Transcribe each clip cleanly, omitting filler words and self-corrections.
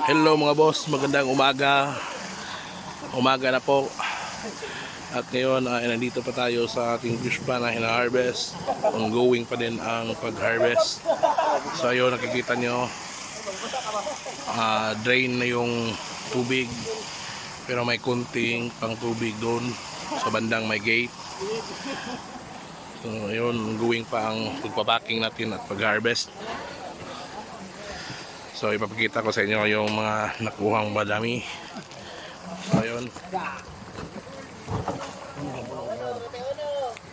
Hello mga boss, magandang umaga. Umaga na po. At ngayon ay nandito pa tayo sa ating fish pan na hina-harvest. Ongoing pa din ang pag-harvest. So ayun, nakikita nyo, drain na yung tubig. Pero may kunting pang tubig doon sa bandang may gate. So ayun, ongoing pa ang pagpapacking natin at pag-harvest. So ipapakita ko sa inyo yung mga nakuhang madami. So ayun.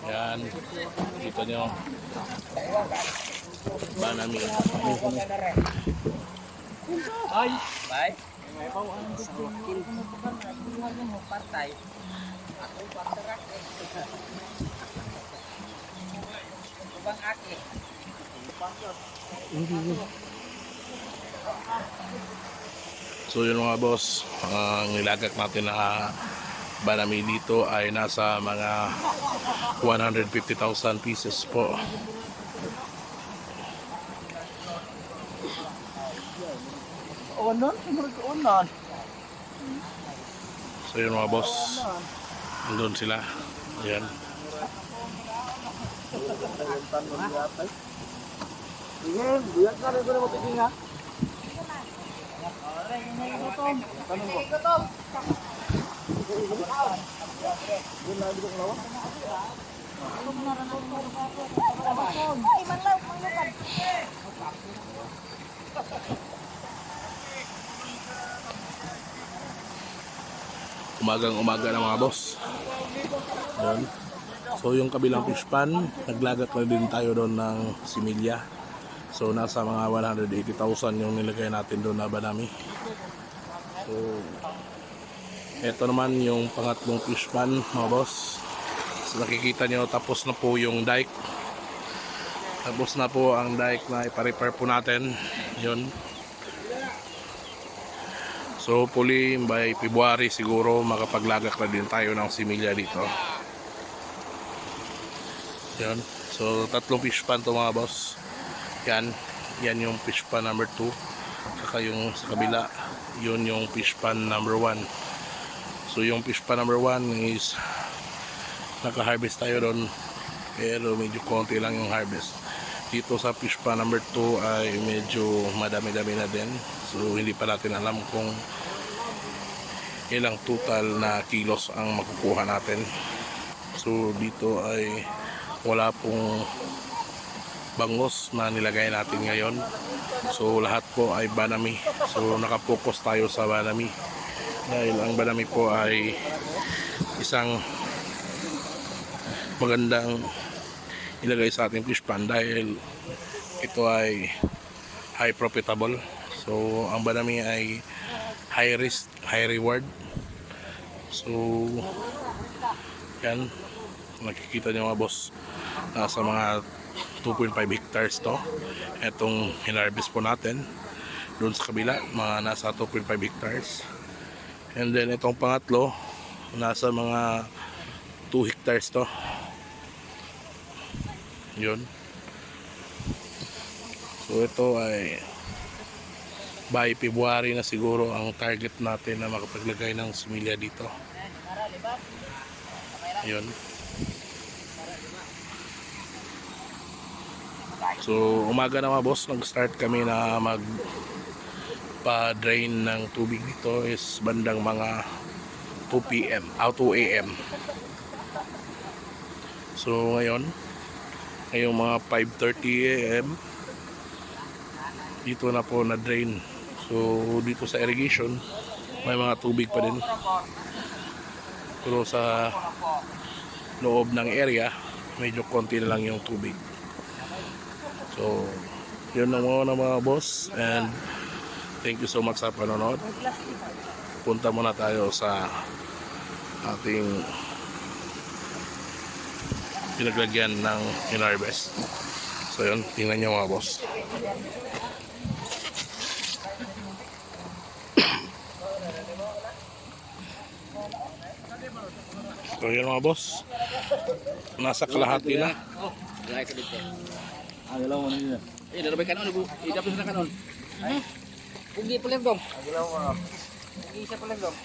Yan. Kita nyo. Banami. Ay, bay. May bawaan sa wakil. Mo patay. Ako patrak eh. Bang aki. So yun mga boss, ang nilagak natin na banami dito ay nasa mga 150,000 pieces po. Onon, sumunod onon. So yun mga boss, andun sila. Ayan. Sige, buyag ka rin ko na matiging ha. Umagang umaga na mga boss. Ayan. So yung kabilang fish pan, naglagak na din tayo doon ng similya. So nasa mga 180,000 yung nilagay natin doon na banami. So eto naman yung pangatlong fish pan mga boss. So nakikita nyo, tapos na po yung dike. Tapos na po ang dike na ipa-repair po natin. Yun. So hopefully by February siguro makapaglagak na din tayo ng similya dito. Yun. So tatlong fish pan to mga boss. Yan yung fish pan number 2. Saka yung sa kabila, yun yung fish pan number 1. So yung fish pan number 1 is naka-harvest tayo doon, pero medyo konti lang yung harvest. Dito sa fish pan number 2 ay medyo madami-dami na din. So hindi pa natin alam kung ilang total na kilos ang makukuha natin. So dito ay wala pong bangos na nilagay natin ngayon. So lahat po ay banami. So nakapokus tayo sa banami dahil ang banami po ay isang magandang ilagay sa ating fish pan dahil ito ay high profitable. So ang banami ay high risk, high reward. So yan, nakikita nyo mga boss, nasa mga 2.5 hectares to etong hinarvest po natin. Doon sa kabila mga nasa 2.5 hectares, and then itong pangatlo nasa mga 2 hectares to. Yun. So ito ay by February na siguro ang target natin na makapaglagay ng similya dito. Yun. So umaga na mga boss, nag-start kami na magpa-drain ng tubig dito is bandang mga 2 PM, 2 AM. So ngayong mga 5:30 AM dito na po na drain. So dito sa irrigation may mga tubig pa din, pero sa loob ng area medyo konti na lang yung tubig. So yun lang muna mga boss, and thank you so much sa panonood. Punta muna tayo sa ating pinaglagyan ng hinarvest. So yun, tingnan nyo mga boss. So yun mga boss, nasa kalahati na. Ay, dalawa mo na yun. Eh, lalabay kanon, idapos na kanon. Pugi pala dong. Pugi siya pala dong.